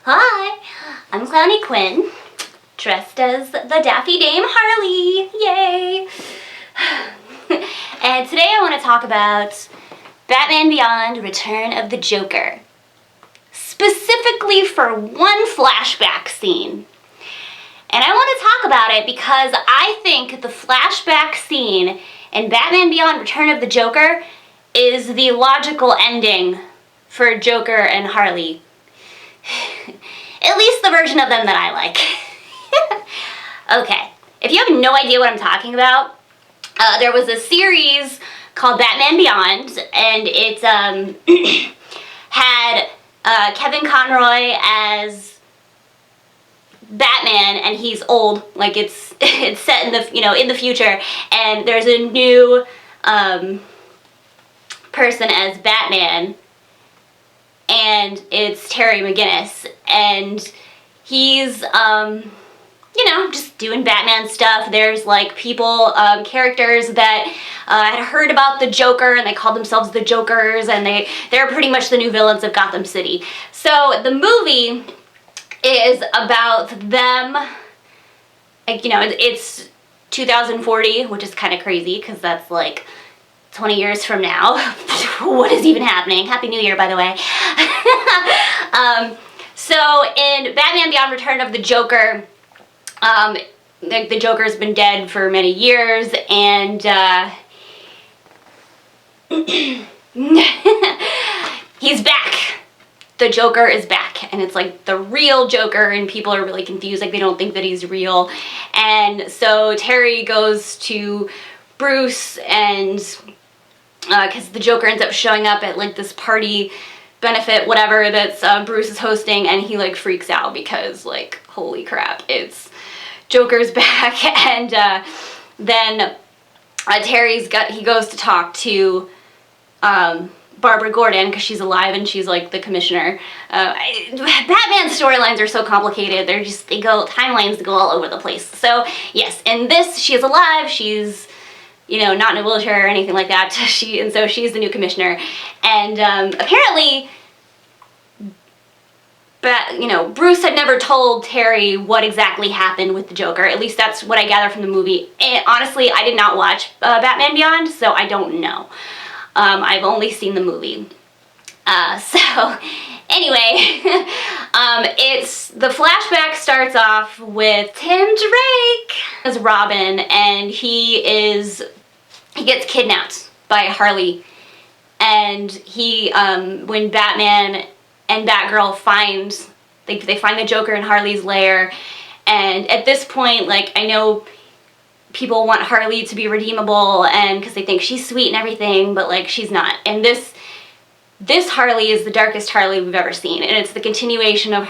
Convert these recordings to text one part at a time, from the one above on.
Hi, I'm Clowny Quin, dressed as the Daffy Dame Harley, yay! And today I want to talk about Batman Beyond: Return of the Joker, specifically for one flashback scene. And I want to talk about it because I think the flashback scene in Batman Beyond: Return of the Joker is the logical ending for Joker and Harley. At least the version of them that I like. Okay, if you have no idea what I'm talking about, there was a series called Batman Beyond, and it had Kevin Conroy as Batman, and he's old, like it's set in the in the future, and there's a new person as Batman, and it's Terry McGinnis, and he's just doing Batman stuff. There's like people, characters that had heard about the Joker, and they called themselves the Jokers, and they're pretty much the new villains of Gotham City. So the movie is about them, like, it's 2040, which is kind of crazy because that's like 20 years from now. What is even happening? Happy New Year, by the way. So in Batman Beyond: Return of the Joker, the Joker's been dead for many years, and he's back. The Joker is back, and it's like the real Joker, and people are really confused, like they don't think that he's real. And so Terry goes to Bruce, and because the Joker ends up showing up at like this party benefit whatever that's Bruce is hosting, and he like freaks out because like holy crap, it's Joker's back. And then he goes to talk to Barbara Gordon because she's alive and she's like the commissioner. Batman storylines are so complicated. Timelines go all over the place. So yes, in this she is alive. She's not in a wheelchair or anything like that. So she's the new commissioner, and apparently, Bruce had never told Terry what exactly happened with the Joker. At least that's what I gather from the movie. And honestly, I did not watch Batman Beyond, so I don't know. I've only seen the movie. So anyway, the flashback starts off with Tim Drake as Robin, and he gets kidnapped by Harley, and when Batman and Batgirl find the Joker in Harley's lair, and at this point, like, I know people want Harley to be redeemable, and because they think she's sweet and everything, but like she's not. And this Harley is the darkest Harley we've ever seen, and it's the continuation of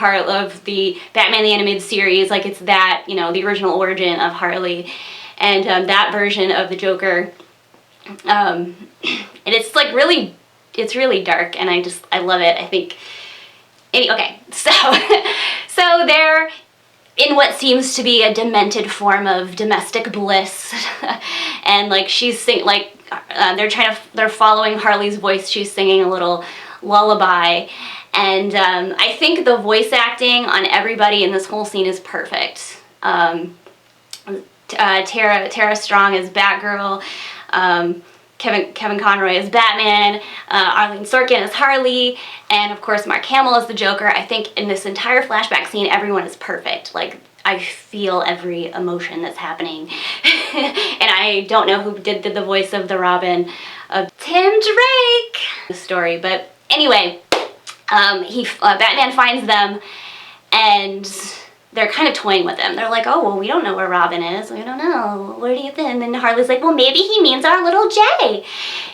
the Batman the Animated Series. Like, it's that, the original origin of Harley, and that version of the Joker. And it's like it's really dark, and I love it. I think. Okay, so they're in what seems to be a demented form of domestic bliss, and like they're following Harley's voice. She's singing a little lullaby, and I think the voice acting on everybody in this whole scene is perfect. Tara Strong as Batgirl, Kevin Conroy as Batman, Arlene Sorkin as Harley, and of course Mark Hamill as the Joker. I think in this entire flashback scene, everyone is perfect. Like, I feel every emotion that's happening. And I don't know who did the voice of the Robin of Tim Drake the story, but anyway, Batman finds them, and they're kind of toying with him. They're like, oh, well, we don't know where Robin is. We don't know. Where do you think? And then Harley's like, well, maybe he means our little Jay.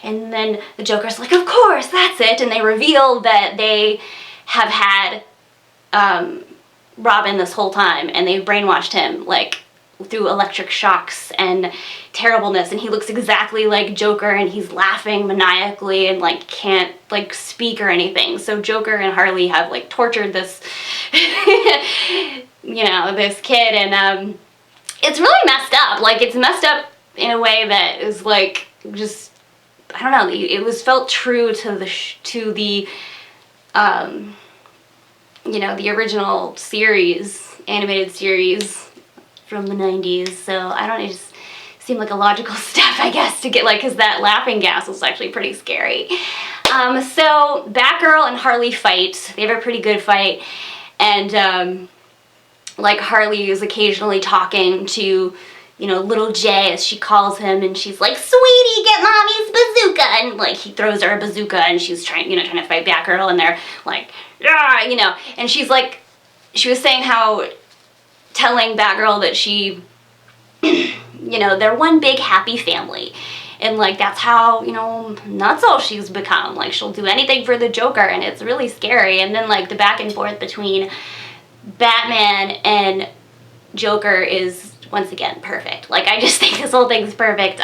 And then the Joker's like, of course, that's it. And they reveal that they have had Robin this whole time, and they've brainwashed him, like, through electric shocks and terribleness, and he looks exactly like Joker, and he's laughing maniacally and like can't like speak or anything. So Joker and Harley have like tortured this this kid, and it's really messed up. Like, it's messed up in a way that is like, just, I don't know, it was felt true to the you know, the original series, animated series from the 90s. So I don't know, it just seemed like a logical step, I guess, to get, like, because that laughing gas was actually pretty scary. So Batgirl and Harley fight. They have a pretty good fight. And, like, Harley is occasionally talking to, you know, little Jay, as she calls him, and she's like, "Sweetie, get mommy's bazooka!" And, like, he throws her a bazooka, and she's trying to fight Batgirl, and they're like, "Ah," you know, and she's like, she was saying how, telling Batgirl that she, you know, they're one big happy family. And, like, that's how, you know, nutso she's become. Like, she'll do anything for the Joker, and it's really scary. And then, like, the back and forth between Batman and Joker is, once again, perfect. Like, I just think this whole thing's perfect.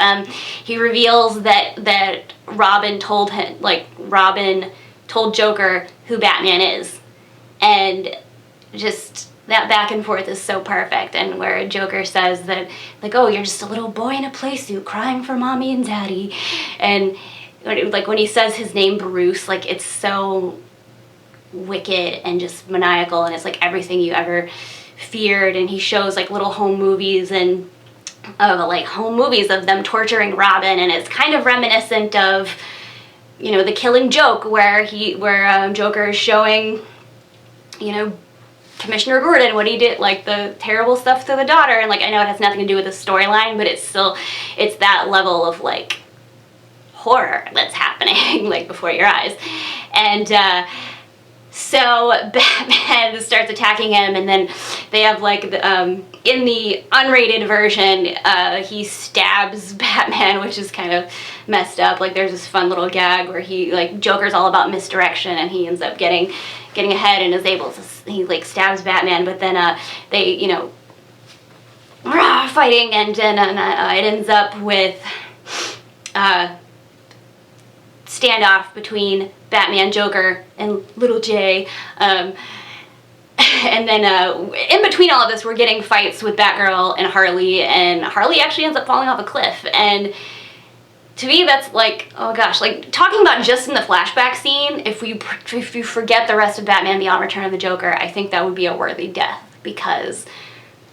He reveals that Robin told him, like, Robin told Joker who Batman is. And just that back and forth is so perfect. And where Joker says that, like, "Oh, you're just a little boy in a playsuit crying for mommy and daddy." And, like, when he says his name, Bruce, like, it's so wicked and just maniacal, and it's like everything you ever feared. And he shows, like, little home movies and like home movies of them torturing Robin, and it's kind of reminiscent of, you know, The Killing Joke, where Joker is showing, you know, Commissioner Gordon what he did, like, the terrible stuff to the daughter. And, like, I know it has nothing to do with the storyline, but it's still, it's that level of, like, horror that's happening like before your eyes. And so Batman starts attacking him, and then they have, like, in the unrated version, he stabs Batman, which is kind of messed up. Like, there's this fun little gag where he, like, Joker's all about misdirection, and he ends up getting ahead and is able to, he, like, stabs Batman, but then they, you know, fighting, and then it ends up with standoff between Batman, Joker, and little Jay. And then in between all of this, we're getting fights with Batgirl and Harley actually ends up falling off a cliff. And to me, that's like, oh gosh, like, talking about just in the flashback scene, if you forget the rest of Batman Beyond Return of the Joker, I think that would be a worthy death, because,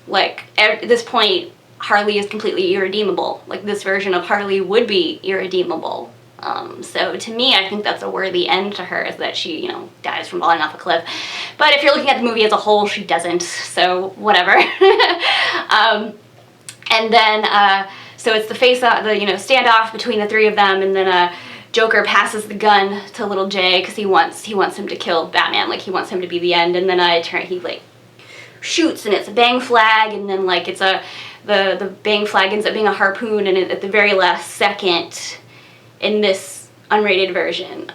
like, at this point, Harley is completely irredeemable. Like, this version of Harley would be irredeemable. So to me, I think that's a worthy end to her, is that she, you know, dies from falling off a cliff. But if you're looking at the movie as a whole, she doesn't, so whatever. And then, so it's the standoff between the three of them, and then Joker passes the gun to little Jay because he wants him to kill Batman, like, he wants him to be the end. And then he, like, shoots, and it's a bang flag, and then, like, it's the bang flag ends up being a harpoon, and at the very last second, in this unrated version,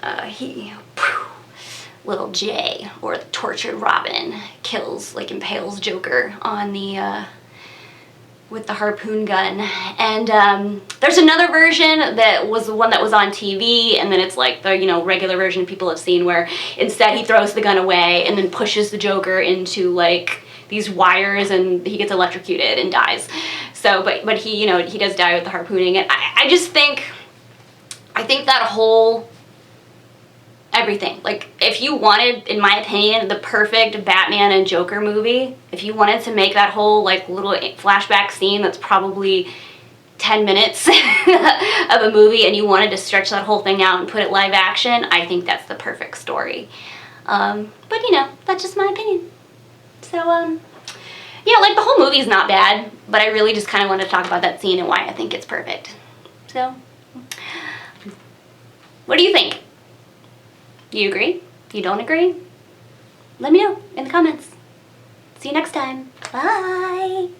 little Jay, or the tortured Robin, impales Joker on the with the harpoon gun. And there's another version that was the one that was on TV, and then it's like the, you know, regular version people have seen, where instead he throws the gun away and then pushes the Joker into, like, these wires, and he gets electrocuted and dies. So, but he, you know, he does die with the harpooning. And I think that whole everything, like, if you wanted, in my opinion, the perfect Batman and Joker movie, if you wanted to make that whole, like, little flashback scene that's probably 10 minutes of a movie, and you wanted to stretch that whole thing out and put it live action, I think that's the perfect story. But, you know, that's just my opinion. So, yeah, like, the whole movie's not bad, but I really just kind of wanted to talk about that scene and why I think it's perfect. So, what do you think? Do you agree? You don't agree? Let me know in the comments. See you next time. Bye!